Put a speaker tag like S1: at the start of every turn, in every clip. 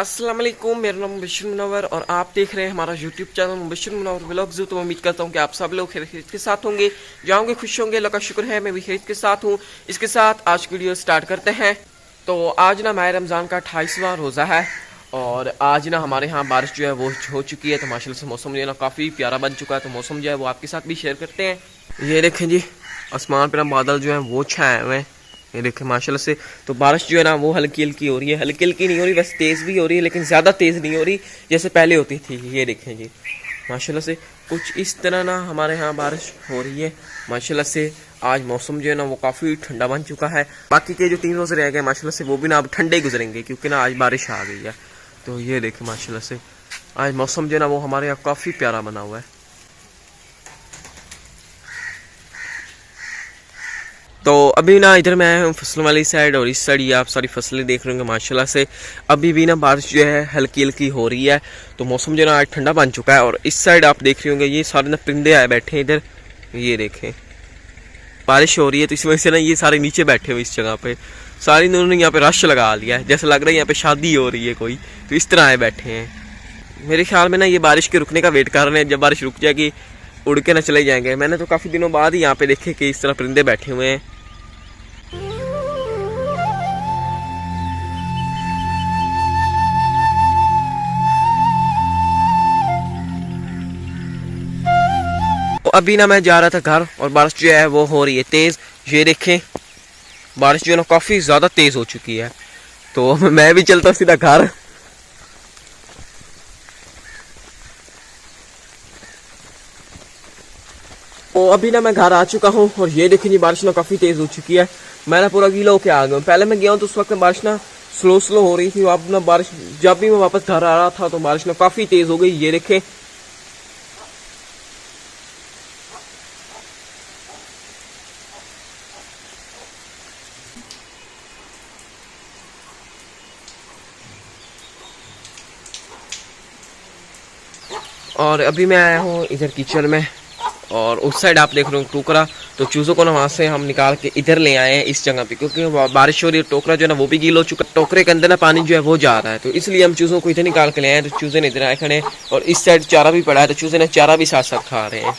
S1: अस्सलाम वालेकुम, मेरा नाम मुबश्शिर मुनव्वर और आप देख रहे हैं हमारा YouTube channel Mubashshir Munawwar vlogs. तो उम्मीद करता हूं कि आप सब लोग खैरियत के साथ होंगे, जाओगे खुश होंगे। अल्लाह का शुक्र है मैं भी खैरियत के साथ हूं। इसके साथ आज की वीडियो स्टार्ट करते हैं। तो आज ना माह रमज़ान का 28वां रोज़ा है और आज ना हमारे यहाँ बारिश जो है वो हो चुकी है। तो माशाल्लाह से मौसम जो है ना काफ़ी प्यारा बन चुका है। तो मौसम जो है वो आपके साथ भी शेयर करते हैं। ये देखें जी, आसमान पर बादल जो है वो छाए हुए हैं, ये देखें माशाल्लाह से। तो बारिश जो है ना वो हल्की हल्की हो रही है, हल्की हल्की नहीं हो रही, वैसे तेज़ भी हो रही है लेकिन ज़्यादा तेज़ नहीं हो रही जैसे पहले होती थी। ये देखें जी माशाल्लाह से कुछ इस तरह ना हमारे यहाँ बारिश हो रही है माशाल्लाह से। आज मौसम जो है ना वो काफ़ी ठंडा बन चुका है। बाकी के जो 3 रोज़ रह गए माशाल्लाह से वो भी ना अब ठंडे गुजरेंगे क्योंकि ना आज बारिश आ गई है। तो ये देखें माशाल्लाह से आज मौसम जो है ना वो हमारे यहाँ काफ़ी प्यारा बना हुआ है। तो अभी ना इधर मैं हूँ फसलों वाली साइड और इस साइड ये आप सारी फसलें देख रहे होंगे माशाल्लाह से। अभी भी ना बारिश जो है हल्की हल्की हो रही है। तो मौसम जो है ना आज ठंडा बन चुका है और इस साइड आप देख रहे होंगे ये सारे ना परिंदे आए बैठे हैं इधर। ये देखें बारिश हो रही है तो इस वजह से ना ये सारे नीचे बैठे हुए इस जगह पे। सारी इन्होंने यहाँ पे रश लगा लिया है, जैसे लग रहा है यहाँ पे शादी हो रही है कोई। तो इस तरह आए बैठे हैं। मेरे ख्याल में ना ये बारिश के रुकने का वेट कर रहे हैं, जब बारिश रुक जाएगी उड़ के ना चले जाएंगे। मैंने तो काफ़ी दिनों बाद ही यहाँ पे देखे कि इस तरह परिंदे बैठे हुए हैं। अभी ना मैं जा रहा था घर और बारिश जो है वो हो रही है तेज़। ये देखें बारिश जो है ना काफ़ी ज़्यादा तेज़ हो चुकी है। तो मैं भी चलता सीधा घर। तो अभी ना मैं घर आ चुका हूँ और ये देखें जी बारिश ना काफ़ी तेज़ हो चुकी है। मैं ना पूरा गीला होके आ गया हूँ। पहले मैं गया हूँ तो उस वक्त बारिश ना स्लो स्लो हो रही थी। अब ना बारिश जब भी मैं वापस घर आ रहा था तो बारिश ना काफ़ी तेज़ हो गई। ये देखें और अभी मैं आया हूँ इधर किचन में और उस साइड आप देख रहे हो टोकरा। तो चूज़ों को ना वहाँ से हम निकाल के इधर ले आए हैं इस जगह पे क्योंकि बारिश हो रही है। टोकरा जो है ना वो भी गीला हो चुका है, टोकरे के अंदर ना पानी जो है वो जा रहा है। तो इसलिए हम चूज़ों को इधर निकाल के ले आए। तो चूज़े ने इधर आए खड़े और इस साइड चारा भी पड़ा है। तो चूज़े ने चारा भी साथ साथ खा रहे हैं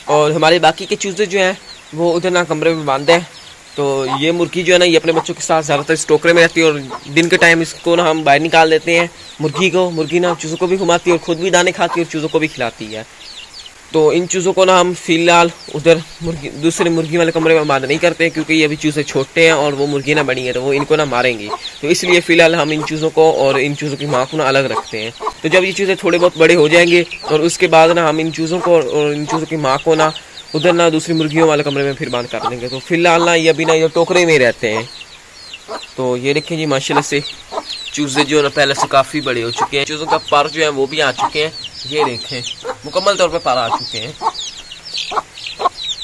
S1: और हमारे बाकी के चूज़े जो हैं वो उधर ना कमरे में बांधे हैं। तो ये मुर्गी जो है ना ये अपने बच्चों के साथ ज़्यादातर इस टोकरे में रहती है और दिन के टाइम इसको ना हम बाहर निकाल देते हैं मुर्गी को। मुर्गी ना चूज़ों को भी घुमाती है और ख़ुद भी दाने खाती है और चूज़ों को भी खिलाती है। तो इन चूज़ों को ना हम फ़िलहाल उधर दूसरे मुर्गी वाले कमरे में बंद नहीं करते क्योंकि ये अभी चूज़े छोटे हैं और वो मुर्गी ना बड़ी है तो वो इनको ना मारेंगी। तो इसलिए फ़िलहाल हम इन चूज़ों को और इन चूज़ों की माँ को ना अलग रखते हैं। तो जब ये चूज़े थोड़े बहुत बड़े हो जाएंगे और उसके बाद ना हम इन चूज़ों को और इन चूज़ों की माँ को ना उधर ना दूसरी मुर्गियों वाले कमरे में फिर बंद कर देंगे। तो फिलहाल ना ये अभी ना ये टोकरे में रहते हैं। तो ये देखें जी माशाल्लाह से चूज़े जो ना पहले से काफ़ी बड़े हो चुके हैं। चूज़ों का पर जो है वो भी आ चुके हैं। ये देखें मुकम्मल तौर पे पर आ चुके हैं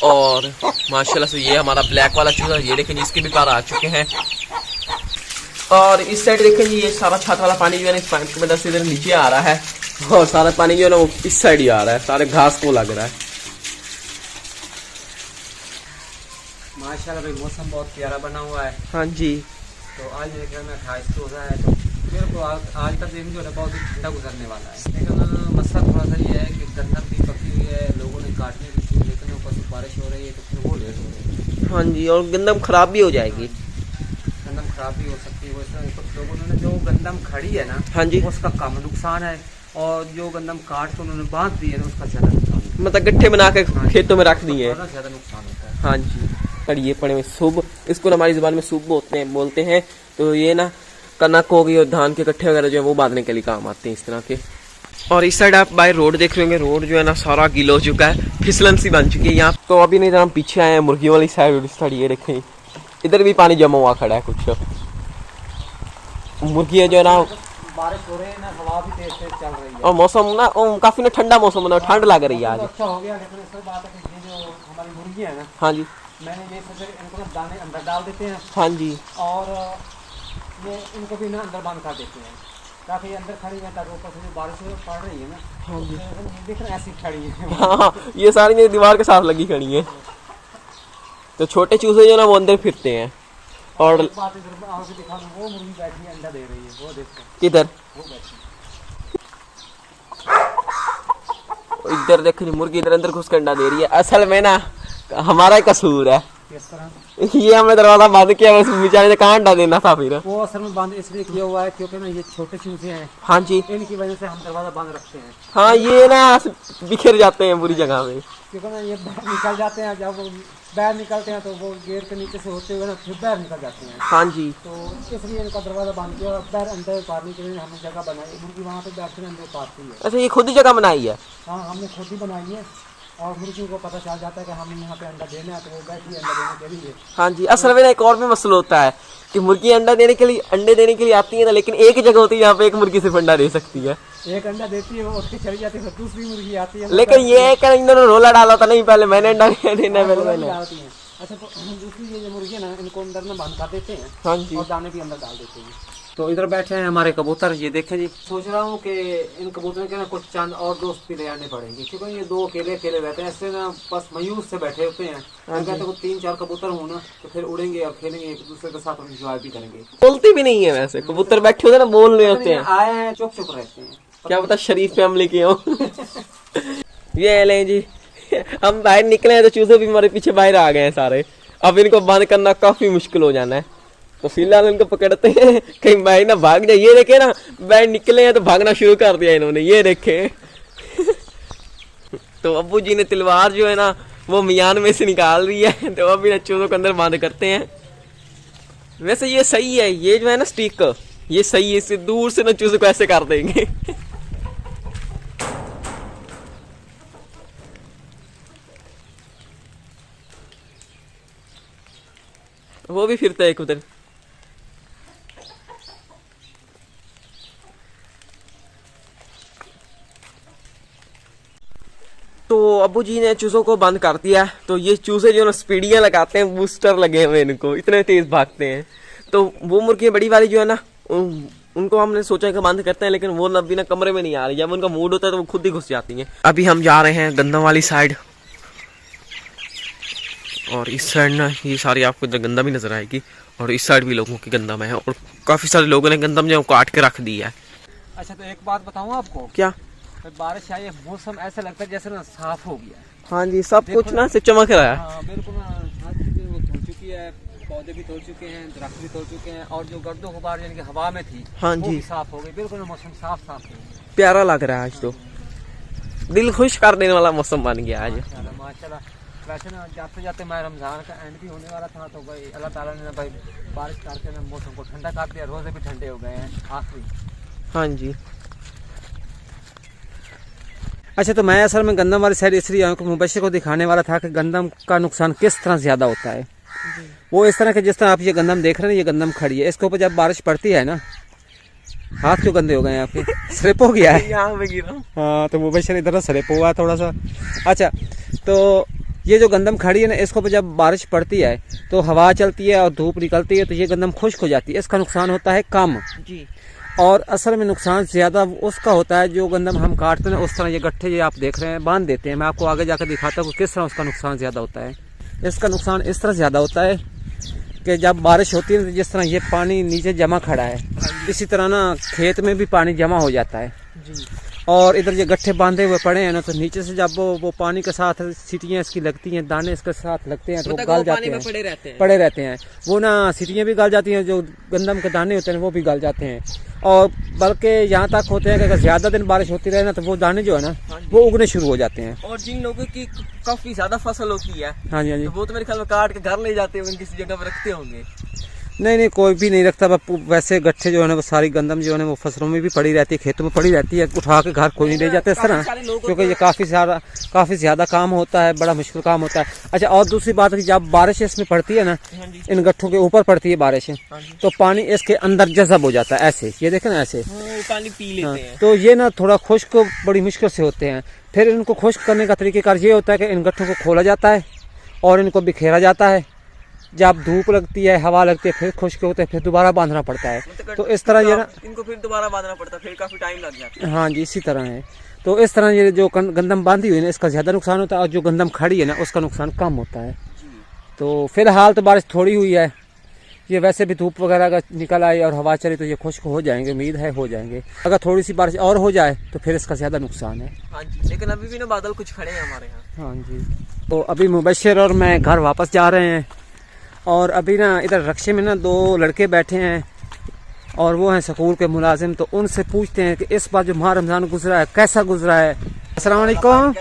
S1: और माशाल्लाह से ये हमारा ब्लैक वाला चूज़ा ये देखें जी इसके भी पर आ चुके हैं। और इस साइड देखें जी ये सारा छत वाला पानी जो है ना इस पाइप की मदद से इधर नीचे आ रहा है और सारा पानी जो है ना वो इस साइड ही आ रहा है, सारे घास को लग रहा है।
S2: माशाल्लाह भाई मौसम बहुत प्यारा बना हुआ है।
S1: हाँ जी।
S2: तो आज देख रहा मैं 28 रोज़ा है तो मेरे को आज का दिन जो है बहुत ही ठंडा गुजरने वाला है। लेकिन मसला थोड़ा सा ये है कि गंदम भी पकी हुई है, लोगों ने काटने भी शुरू, लेकिन ऊपर से बारिश हो रही है तो फिर वो लेट हो रही है।
S1: हाँ जी और गंदम खराब भी हो जाएगी।
S2: गंदम खराब भी हो सकती है। वैसे तो लोगों ने जो गंदम खड़ी है ना
S1: हाँ जी
S2: उसका कम नुकसान है और जो गंदम काट के उन्होंने बांध दी है उसका ज़्यादा नुकसान है।
S1: मतलब गट्ठे बना के खेतों में रख दिए।
S2: ज़्यादा नुकसान होता है।
S1: हाँ जी कड़िए पड़े हुए सूब, इसको हमारी ज़ुबान में सूब बोलते हैं। तो ये ना कनक हो गई और धान के कट्ठे वगैरह जो है वो बांधने के लिए काम आते हैं इस तरह के। और इस साइड आप बाय रोड देख रहे होंगे, रोड जो है ना सारा गीला हो चुका है, फिसलन सी बन चुकी है यहाँ। तो अभी नहीं इधर हम पीछे आए हैं मुर्गियों वाली साइड। इस साइड ये देखें इधर भी पानी जमा हुआ खड़ा है कुछ। मुर्गियाँ जो है ना
S2: बारिश हो रही है ना, हवा भी तेज तेज चल रही है
S1: और मौसम ना काफ़ी ना ठंडा मौसम बना, ठंड लग रही है आज।
S2: अच्छा हो गया। लेकिन इस बात है कि ये जो हमारी मुर्गी है ना,
S1: हाँ जी
S2: मैंने ये सोचा इनको ना दाने अंदर डाल देते हैं
S1: हाँ जी
S2: और ये इनको भी ना अंदर बंद कर देते हैं ताकि अंदर खड़ी है, ताकि ऊपर से जो बारिश पड़ रही है ना
S1: हाँ जी
S2: देख रहे ऐसी खड़ी है।
S1: हाँ ये सारी दीवार के साथ लगी खड़ी है। तो छोटे चूजे जो ना वो अंदर फिरते हैं और
S2: बात इधर आओ के दिखा दूं, वो मुर्गी बैठी है अंडा दे रही है, वो देखो
S1: किधर
S2: वो बैठी
S1: इधर देख रही मुर्गी इधर अंदर घुस के अंडा दे रही है। असल में ना हमारा ही कसूर है,
S2: किस तरह
S1: ये हमने दरवाजा बंद किया, बस बेचारे ने कहाँ अंडा देना था फिर।
S2: वो असल में बंद इसलिए किया हुआ है क्योंकि ना ये छोटे चूजे हैं,
S1: हाँ जी,
S2: इनकी वजह से हम दरवाजा बंद रखते हैं।
S1: हाँ ये ना बिखर जाते हैं बुरी जगह में,
S2: क्योंकि ना ये बाहर निकल जाते हैं, जब वो बाहर निकलते हैं तो वो गेट के नीचे से होते हुए ना फिर बाहर निकल जाते हैं।
S1: हाँ जी,
S2: तो इसलिए इनका दरवाजा बंद किया और बाहर अंदर पारने के लिए हमने जगह बनाई, मुर्गी वहाँ पे बैठ कर अंदर पारती है।
S1: अच्छा ये खुद ही जगह बनाई है।
S2: हाँ हमने खुद ही बनाई है और मुर्गी को पता चल जाता है कि हमें यहाँ पे अंडा देना है तो वो बैठी है अंडा देने के लिए।
S1: हाँ जी, असल में ना एक और भी मसला होता है कि मुर्गी अंडा देने के लिए अंडे देने के लिए आती है ना, लेकिन एक ही जगह होती है जहाँ पे एक मुर्गी सिर्फ अंडा दे सकती है।
S2: एक अंडा देती है वो उठ के चली जाती है, फिर दूसरी मुर्गी आती है।
S1: लेकिन ये है कि इन्होंने रोला डाला था, नहीं पहले मैंने अंडा देना है, पहले मैंने।
S2: आती है। अच्छा तो दूसरी ये जो मुर्गी है ना, इनको अंदर में बंद कर देते हैं
S1: हाँ जी,
S2: और दाने भी अंदर डाल देते हैं। तो इधर बैठे हैं हमारे कबूतर, ये देखें जी। सोच रहा हूँ कि इन कबूतरों के ना कुछ चंद और दोस्त भी ले आने पड़ेंगे, क्योंकि ये दो अकेले अकेले रहते हैं, ऐसे ना बस मायूस से बैठे होते हैं। तो कहते हैं 3-4 कबूतर हो ना तो फिर उड़ेंगे और खेलेंगे एक दूसरे के साथ, एंजॉय भी करेंगे।
S1: बोलती भी नहीं है वैसे, कबूतर बैठे होते हैं ना बोल रहे होते हैं,
S2: आए हैं चुप चुप रहते हैं,
S1: क्या पता शरीफ फैमिली के हो। ये लें जी, हम बाहर निकले हैं तो चूजे भी हमारे पीछे बाहर आ गए हैं सारे। अब इनको बंद करना काफी मुश्किल हो जाना है, तो फिलहाल इनको पकड़ते हैं कहीं बाहर ना भाग जाए। ये देखे ना बाहर निकले हैं तो भागना शुरू कर दिया इन्होंने, ये देखे। तो अब्बू जी ने तलवार जो है ना वो मियान में से निकाल रही है, तो अभी चूजों को अंदर बंद करते हैं। वैसे ये सही है, ये जो है ना स्टिक ये सही है, इससे दूर से ना चूजों को ऐसे कर देंगे। वो भी फिरता है एक उधर। तो अब्बू जी ने चूजों को बंद कर दिया, तो ये चूजे जो ना स्पीडियां लगाते हैं, बूस्टर लगे हुए इनको, इतने तेज भागते हैं। तो वो मुर्गी बड़ी वाली जो है ना उनको हमने सोचा कि बंद करते हैं, लेकिन वो अभी ना कमरे में नहीं आ रही, जब उनका मूड होता है तो वो खुद ही घुस जाती हैं। अभी हम जा रहे हैं गंदम वाली साइड, और इस साइड ना ये सारी आपको इधर गंदम ही नजर आएगी, और इस साइड भी लोगों की गंदम है, और काफी सारे लोगों ने गंदम जो काट के रख दी है।
S2: अच्छा तो एक बात बताऊँ आपको,
S1: क्या?
S2: बारिश आई है, मौसम ऐसा लगता है जैसे ना साफ हो गया।
S1: हाँ जी, सब कुछ ना से चमक रहा है।
S2: हाँ बिल्कुल ना, हर चीजें वो धुल चुकी है, पौधे भी धुल चुके हैं, दरख्त भी धुल चुके हैं, और जो गर्दो गुबार यानी कि हवा में थी
S1: हाँ
S2: वो
S1: जी,
S2: भी साफ हो गई। बिल्कुल मौसम साफ साफ हो गया,
S1: प्यारा लग रहा है आज, तो दिल खुश कर देने वाला मौसम बन गया आज।
S2: माशाल्लाह। वैसे ना जाते जाते मैं रमजान का एंड भी होने वाला था, तो भाई अल्लाह ताला ने भाई बारिश करके ना मौसम को ठंडा कर दिया, रोजे भी ठंडे हो गए हैं आखिरी।
S1: हाँ जी।
S2: अच्छा तो मैं असल में गंदम वाली साइड इसलिए आया कि मुबशिर को दिखाने वाला था कि गंदम का नुकसान किस तरह ज़्यादा होता है। वो इस तरह के जिस तरह आप ये गंदम देख रहे हैं, ये गंदम खड़ी है, इसके ऊपर जब बारिश पड़ती है ना, हाथ क्यों गंदे हो गए हैं आपके? स्लिप हो गया है
S1: यहाँ पे गिरा।
S2: हाँ तो मुबशिर इधर स्लिप हुआ थोड़ा सा। अच्छा तो ये जो गंदम खड़ी है ना, इसके ऊपर जब बारिश पड़ती है तो हवा चलती है और धूप निकलती है, तो ये गंदम खुश्क हो जाती है, इसका नुकसान होता है कम
S1: जी।
S2: और असल में नुकसान ज़्यादा उसका होता है जो गंदम हम काटते हैं उस तरह ये गट्ठे ये आप देख रहे हैं बांध देते हैं। मैं आपको आगे जाकर दिखाता हूँ किस तरह उसका नुकसान ज़्यादा होता है। इसका नुकसान इस तरह ज़्यादा होता है कि जब बारिश होती है, जिस तरह ये पानी नीचे जमा खड़ा है, इसी तरह ना खेत में भी पानी जमा हो जाता है
S1: जी।
S2: और इधर ये गट्ठे बांधे हुए पड़े हैं ना, तो नीचे से जब वो पानी के साथ सीटियाँ इसकी लगती हैं, दाने इसके साथ लगते हैं, तो वो गल जाते हैं, पड़े रहते हैं। वो ना सीटियाँ भी गल जाती हैं, जो गंदम के दाने होते हैं वो भी गल जाते हैं, और बल्कि यहाँ तक होते हैं कि अगर ज़्यादा दिन बारिश होती रहे ना, तो वो दाने जो है ना वो उगने शुरू हो जाते हैं।
S1: और जिन लोगों की काफी ज्यादा फसल होती है,
S2: हाँ जी हाँ जी,
S1: तो वो तो मेरे ख्याल में काट के घर ले जाते होंगे, किसी जगह पर रखते होंगे।
S2: नहीं नहीं कोई भी नहीं रखता, वैसे गट्ठे जो है ना वो सारी गंदम जो है ना वो फसलों में भी पड़ी रहती है, खेतों में पड़ी रहती है, उठा के घर कोई नहीं ले जाते इस तरह, क्योंकि ये काफ़ी ज़्यादा काम होता है, बड़ा मुश्किल काम होता है। अच्छा और दूसरी बात है, जब बारिश इसमें पड़ती है ना, इन गट्ठों के ऊपर पड़ती है बारिश, तो पानी इसके अंदर जज़ब हो जाता है, ऐसे ये देखें ना ऐसे
S1: पानी पी लेते हैं।
S2: तो ये ना थोड़ा खुश्क बड़ी मुश्किल से होते हैं। फिर इनको खुश्क करने का तरीक़ेकार ये होता है कि इन गट्ठों को खोला जाता है और इनको बिखेरा जाता है, जब धूप लगती है, हवा लगती है, फिर खुश्क होते हैं, फिर दोबारा बांधना पड़ता है। तो इस तरह ये ना
S1: इनको फिर दोबारा बांधना पड़ता है, फिर काफी टाइम लग जाता है।
S2: हाँ जी इसी तरह है। तो इस तरह ये जो गंदम बांधी हुई है ना, इसका ज़्यादा नुकसान होता है, और जो गंदम खड़ी है ना उसका नुकसान कम होता है। तो फिलहाल तो बारिश थोड़ी हुई है,
S3: ये वैसे भी धूप वगैरह अगर निकल आई और हवा चली तो ये खुश्क हो जाएंगे, उम्मीद है हो जाएंगे। अगर थोड़ी सी बारिश और हो जाए तो फिर इसका ज़्यादा नुकसान है।
S1: हाँ जी, लेकिन अभी भी ना बादल कुछ खड़े हैं हमारे यहाँ।
S3: हाँ जी, तो अभी मुबशर और मैं घर वापस जा रहे हैं और अभी ना इधर रक्शे में ना 2 लड़के बैठे हैं और वो हैं स्कूल के मुलाजिम। तो उनसे पूछते हैं कि इस बार जो माह रमज़ान गुजरा है कैसा गुजरा है। अस्सलाम वालेकुम।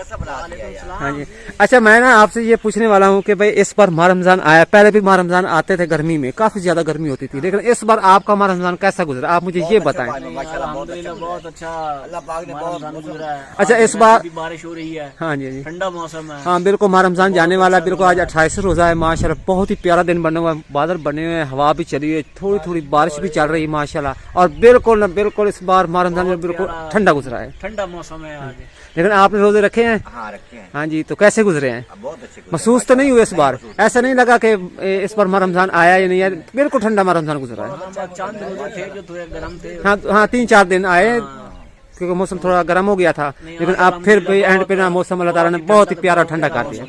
S3: हाँ जी, अच्छा मैं ना आपसे ये पूछने वाला हूँ कि भाई इस बार माह रमज़ान आया, पहले भी माह रमज़ान आते थे गर्मी में, काफ़ी ज़्यादा गर्मी होती थी, लेकिन इस बार आपका माह रमज़ान कैसा गुजरा, आप मुझे ये बताएं।
S4: बहुत अच्छा, अल्लाह पाक ने बहुत गुजरा है।
S3: अच्छा, इस बार
S4: बारिश हो रही है,
S3: हाँ जी,
S4: ठंडा मौसम है।
S3: हाँ बिल्कुल, माह रमज़ान जाने वाला है, बिल्कुल आज 28 रोज़ा है माशाल्लाह। बहुत ही प्यारा दिन बना हुआ है, बादल बने हुए हैं, हवा भी चली है, थोड़ी थोड़ी बारिश भी चल रही है माशाल्लाह। और बिल्कुल इस बार माह रमज़ान में बिल्कुल ठंडा गुजरा है,
S4: ठंडा मौसम है आज।
S3: लेकिन आपने रोजे रखे हैं?
S5: हाँ रखे हैं।
S3: हाँ जी, तो कैसे गुजरे हैं?
S5: बहुत अच्छे गुजरे।
S3: महसूस तो नहीं हुए इस बार, ऐसा नहीं लगा कि इस बार माह रमज़ान आया या नहीं आया, बिल्कुल ठंडा माह रमज़ान गुजरा है।
S4: चांद रोजे थे जो थोड़े गर्म थे।
S3: हाँ 3-4 दिन आए क्योंकि मौसम थोड़ा गर्म हो गया था, लेकिन अब फिर भी एंड पे ना मौसम अल्लाह ताला ने बहुत ही प्यारा ठंडा कर दिया।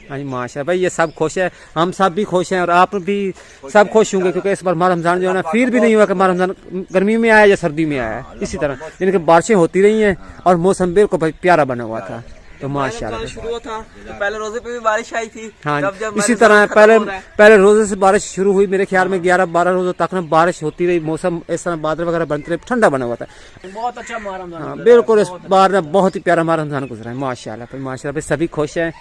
S3: हाँ जी माशा भाई, ये सब खुश है, हम सब भी खुश हैं और आप भी सब खुश होंगे क्योंकि इस बार माह रमज़ान जो है ना फील भी नहीं हुआ कि माह रमज़ान गर्मी में आया या सर्दी में आया है। इसी तरह यानी कि बारिशें होती रही हैं और मौसम बिल्कुल भाई प्यारा बना हुआ था। तो माशाल्लाह
S1: शुरू हुआ था तो पहले रोजे पे भी बारिश आई थी।
S3: हाँ,
S1: जब
S3: इसी तरह पहले रोजे से बारिश शुरू हुई, मेरे ख्याल में 11-12 रोजों तक ना बारिश होती रही, मौसम इस तरह बादल वगैरह बनते रहे, ठंडा बना हुआ था।
S4: बहुत अच्छा माह रमज़ान।
S3: हाँ बिल्कुल, इस बार ना बहुत ही प्यारा माह रमज़ान गुजरा है माशाल्लाह भाई, माशाल्लाह भाई सभी खुश हैं।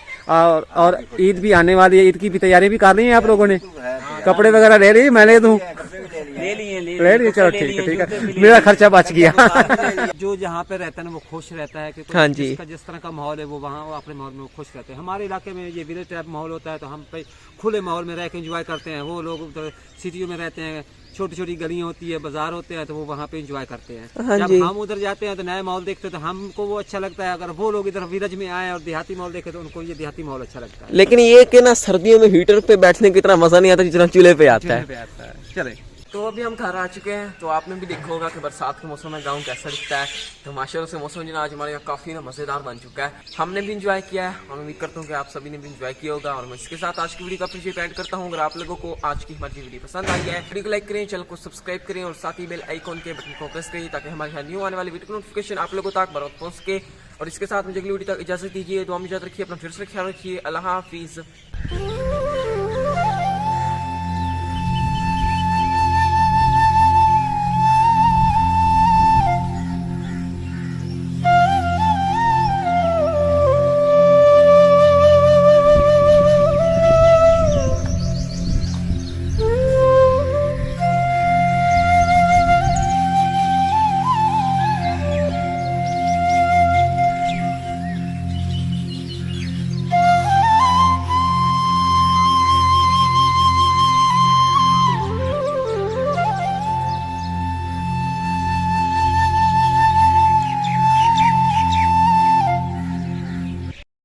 S3: और ईद भी आने वाली है, ईद की भी तैयारी भी कर रही हैं आप लोगों ने? कपड़े वगैरह ले लिए? मैं ले दूं?
S4: ले
S3: लिए, चलो ठीक है, मेरा खर्चा बच गया। जो जहाँ पे रहता है ना वो खुश रहता है कि
S1: हाँ जी,
S3: जिस तरह का माहौल है वो वहाँ वो अपने माहौल में खुश रहते हैं। हमारे इलाके में ये विलेज टाइप माहौल होता है तो हम पे खुले माहौल में रह के एंजॉय करते हैं। वो लोग उधर सिटियों में रहते हैं, छोटी छोटी गलियां होती है, बाजार होते हैं, तो वो वहाँ पे एंजॉय करते हैं।
S1: हाँ
S3: जब
S1: जी।
S3: हम उधर जाते हैं तो नया माहौल देखते हैं तो हमको वो अच्छा लगता है। अगर वो लोग इधर विलेज में आए और देहाती माहौल देखे तो उनको ये देहाती माहौल अच्छा लगता है।
S1: लेकिन ये कि ना सर्दियों में हीटर पे बैठने की इतना मजा नहीं आता जितना चूल्हे पे आता है।
S3: चले,
S1: तो अभी हम घर आ चुके हैं। तो आपने भी देखा होगा कि बरसात के मौसम में गांव कैसा दिखता है। तो माशाल्लाह से मौसम जो आज हमारे यहाँ काफ़ी ना मज़ेदार बन चुका है। हमने भी इंजॉय किया है और उम्मीद करता हूँ कि आप सभी ने भी इंजॉय किया होगा। और मैं इसके साथ आज की वीडियो का अप्रिशिएट ऐड करता हूँ। अगर आप लोगों को आज की हमारी वीडियो पसंद आई है, वीडियो को लाइक करें, चैनल को सब्सक्राइब करें और साथ ही बेल आइकॉन के बटन को प्रेस करें ताकि हमारे यहाँ न्यू आने वाली वीडियो नोटिफिकेशन आप लोगों तक बराबर पहुँच सके। और इसके साथ मुझे अगली वीडियो तक इजाज़त दीजिए। तो हम इजाज़त रखिए, अपना फिर से ख्याल रखिए। अल्लाह हाफिज़।